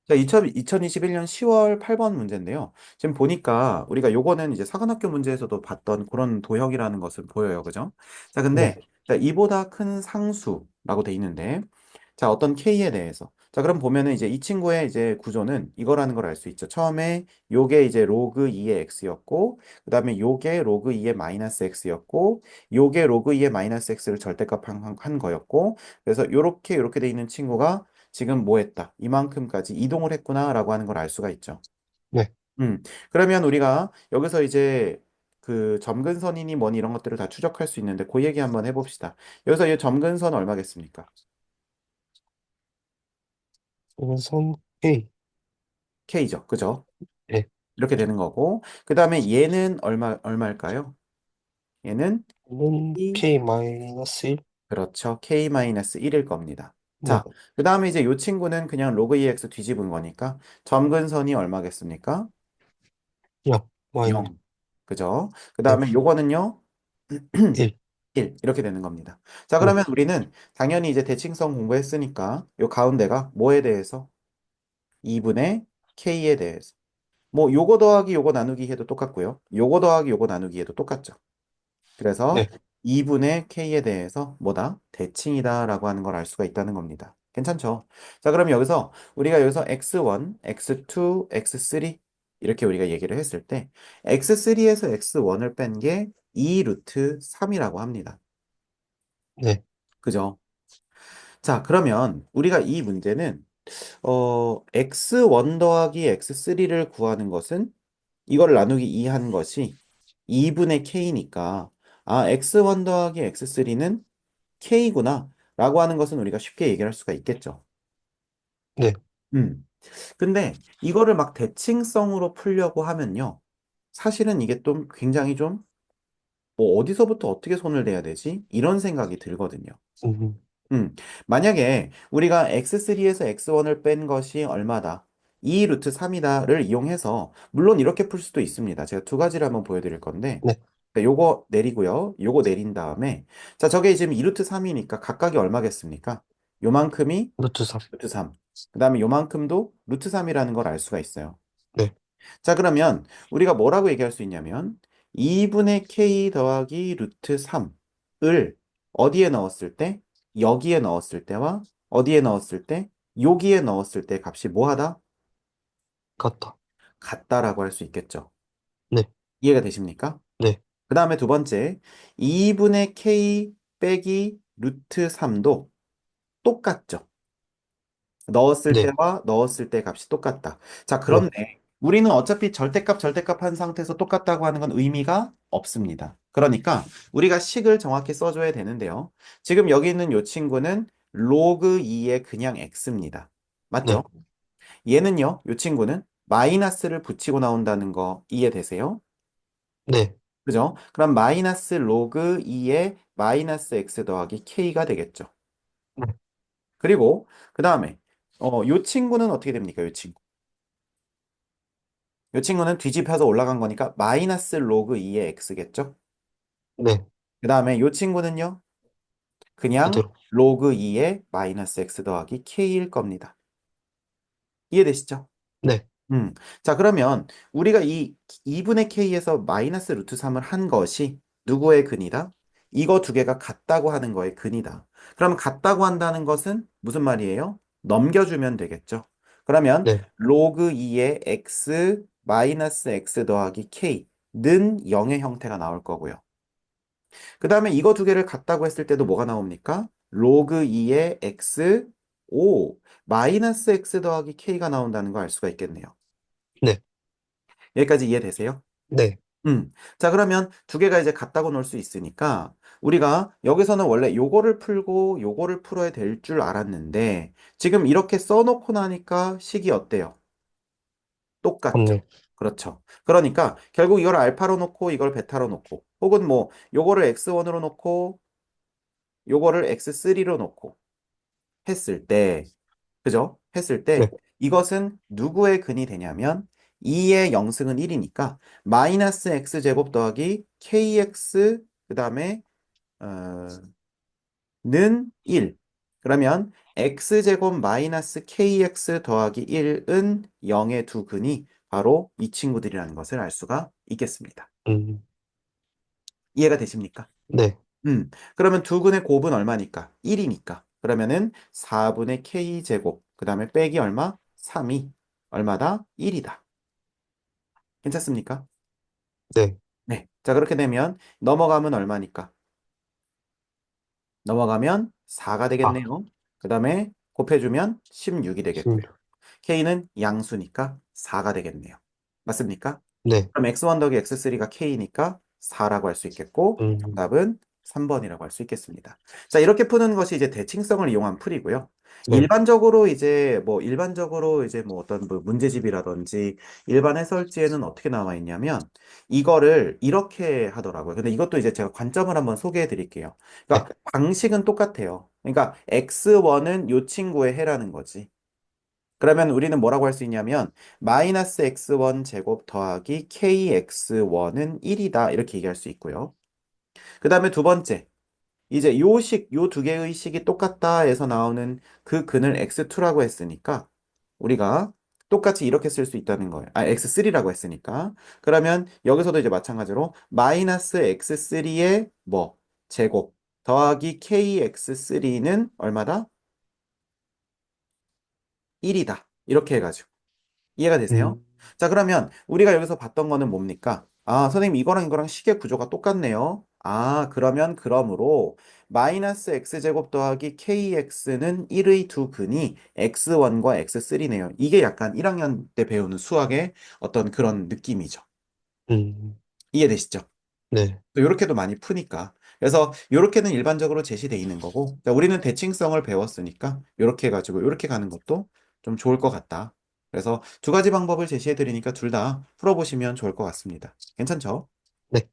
자, 2021년 10월 8번 문제인데요. 지금 보니까 우리가 요거는 이제 사관학교 문제에서도 봤던 그런 도형이라는 것을 보여요. 그죠? 자, 근데 네, 자, 이보다 큰 상수라고 돼 있는데 자, 어떤 K에 대해서 자, 그럼 보면은 이제 이 친구의 이제 구조는 이거라는 걸 알 수 있죠. 처음에 요게 이제 로그 2의 x였고 그다음에 요게 로그 2의 마이너스 x였고 요게 로그 2의 마이너스 x를 절대값 한 거였고 그래서 요렇게 돼 있는 친구가 지금 뭐 했다. 이만큼까지 이동을 했구나라고 하는 걸 알 수가 있죠. 네. 음. 그러면 우리가 여기서 이제 그 점근선이니 뭐니 이런 것들을 다 추적할 수 있는데 그 얘기 한번 해봅시다. 여기서 이 점근선 얼마겠습니까? 우선 A. K죠. 그죠? 네. 이렇게 되는 거고. 그 다음에 얘는 얼마일까요? 얘는 는 K, K 마이너스 1. 그렇죠. K-1일 겁니다. 자, 네. 그 다음에 이제 이 친구는 그냥 로그 2x 뒤집은 거니까 점근선이 얼마겠습니까? 0 마이너스 0. 그죠? 그 네. 다음에 요거는요, 1. 1. 이렇게 되는 겁니다. 자, 네. 그러면 우리는 당연히 이제 대칭성 공부했으니까 요 가운데가 뭐에 대해서? 2분의 k에 대해서. 뭐 요거 더하기 요거 나누기 해도 똑같고요. 요거 더하기 요거 나누기 해도 똑같죠. 그래서 네. 2분의 k에 대해서 뭐다? 대칭이다라고 하는 걸 알 수가 있다는 겁니다. 괜찮죠? 자, 그럼 우리가 여기서 x1, x2, x3 이렇게 우리가 얘기를 했을 때 x3에서 x1을 뺀 게 2 루트 3이라고 합니다. 네. 그죠? 자, 그러면 우리가 이 문제는 x1 더하기 x3를 구하는 것은 이걸 나누기 2 한 것이 2분의 k니까 x1 더하기 x3는 k구나 라고 하는 것은 우리가 쉽게 얘기할 수가 있겠죠. 네. 음. 근데 이거를 막 대칭성으로 풀려고 하면요. 사실은 이게 좀 굉장히 좀 뭐 어디서부터 어떻게 손을 대야 되지? 이런 생각이 들거든요. 음, 음, 만약에 우리가 x3에서 x1을 뺀 것이 얼마다? 2 루트 3이다를 이용해서 물론 이렇게 풀 수도 있습니다. 제가 두 가지를 한번 보여드릴 건데 네. 자, 요거 내리고요. 요거 내린 다음에 자, 저게 지금 2 루트 3이니까 각각이 얼마겠습니까? 요만큼이 루트 3. 루트 3. 그 다음에 요만큼도 루트 3이라는 걸 알 수가 있어요. 네. 자, 그러면 우리가 뭐라고 얘기할 수 있냐면 2분의 k 더하기 루트 3을 어디에 넣었을 때? 여기에 넣었을 때와 어디에 넣었을 때? 여기에 넣었을 때 값이 뭐하다? 같다. 같다라고 할 수 있겠죠. 네. 이해가 되십니까? 네. 그 다음에 두 번째, 2분의 k 빼기 루트 3도 똑같죠. 넣었을 네. 때와 넣었을 때 값이 똑같다. 자, 네. 그런데 우리는 어차피 절대값 한 상태에서 똑같다고 하는 건 의미가 없습니다. 그러니까 우리가 식을 정확히 써줘야 되는데요. 지금 여기 있는 이 친구는 로그 2의 그냥 x입니다. 네. 맞죠? 얘는요, 이 친구는 마이너스를 붙이고 나온다는 거 이해되세요? 네. 그죠? 그럼 마이너스 로그 2의 마이너스 x 더하기 k가 되겠죠. 네. 그리고 그 다음에 요 친구는 어떻게 됩니까? 요 친구. 요 친구는 뒤집혀서 올라간 거니까 마이너스 로그 2의 x겠죠? 네. 그 다음에 요 친구는요. 그냥 그대로. 로그 2의 마이너스 x 더하기 k일 겁니다. 이해되시죠? 네. 자, 그러면 우리가 이 2분의 k에서 마이너스 루트 3을 한 것이 누구의 근이다? 이거 두 개가 같다고 하는 거의 근이다. 그럼 같다고 한다는 것은 무슨 말이에요? 넘겨주면 되겠죠. 그러면 네. 로그 2의 x 마이너스 x 더하기 k는 0의 형태가 나올 거고요. 그 다음에 이거 두 개를 같다고 했을 때도 뭐가 나옵니까? 로그 2의 x 오 마이너스 x 더하기 k가 나온다는 거 알 수가 있겠네요. 네. 여기까지 이해되세요? 네. 자, 그러면 두 개가 이제 같다고 놓을 수 있으니까 우리가 여기서는 원래 요거를 풀고 요거를 풀어야 될 줄 알았는데 지금 이렇게 써놓고 나니까 식이 어때요? 똑같죠? 맞네. 그렇죠. 그러니까 결국 이걸 알파로 놓고 이걸 베타로 놓고 혹은 뭐 요거를 x1으로 놓고 요거를 x3로 놓고 했을 때 그죠? 했을 네. 때 이것은 누구의 근이 되냐면 2의 영승은 1이니까 마이너스 x제곱 더하기 kx 그 다음에 는 1. 그러면 x제곱 마이너스 kx 더하기 1은 0의 두 근이 바로 이 친구들이라는 것을 알 수가 있겠습니다. 음, 이해가 되십니까? 네. 그러면 두 근의 곱은 얼마니까? 1이니까. 그러면은 4분의 k제곱, 그 다음에 빼기 얼마? 3이 얼마다? 1이다. 괜찮습니까? 네. 네. 자, 그렇게 되면 넘어가면 얼마니까? 넘어가면 4가 아, 되겠네요. 그 다음에 곱해주면 16이 되겠고요. 16. k는 양수니까 4가 되겠네요. 맞습니까? 네. 그럼 x1 더하기 x3가 k니까 4라고 할 수 있겠고 음, 정답은 3번이라고 할 수 있겠습니다. 자, 이렇게 푸는 것이 이제 대칭성을 이용한 풀이고요. 네. 일반적으로 이제 뭐 어떤 뭐 문제집이라든지 일반 해설지에는 어떻게 나와 있냐면 이거를 이렇게 하더라고요. 근데 이것도 이제 제가 관점을 한번 소개해 드릴게요. 네. 그러니까 방식은 똑같아요. 그러니까 x1은 요 친구의 해라는 거지. 그러면 우리는 뭐라고 할 수 있냐면 마이너스 x1 제곱 더하기 kx1은 1이다 이렇게 얘기할 수 있고요. 그 다음에 두 번째 이제 요 두 개의 식이 똑같다 해서 나오는 그 근을 x2라고 했으니까 우리가 똑같이 이렇게 쓸 수 있다는 거예요. 아, x3라고 했으니까. 그러면 여기서도 이제 마찬가지로 마이너스 x3의 뭐 제곱 더하기 kx3는 얼마다? 1이다. 이렇게 해가지고. 이해가 되세요? 음, 자, 그러면 우리가 여기서 봤던 거는 뭡니까? 아, 선생님, 이거랑 식의 구조가 똑같네요. 아, 그러므로 마이너스 x제곱 더하기 kx는 1의 두 근이 x1과 x3네요. 이게 약간 1학년 때 배우는 수학의 어떤 그런 느낌이죠. 음, 이해되시죠? 네. 또 이렇게도 많이 푸니까. 그래서 이렇게는 일반적으로 제시돼 있는 거고, 자, 우리는 대칭성을 배웠으니까 이렇게 해가지고 이렇게 가는 것도 좀 좋을 것 같다. 그래서 두 가지 방법을 제시해 드리니까 둘 다 풀어보시면 좋을 것 같습니다. 괜찮죠? 네.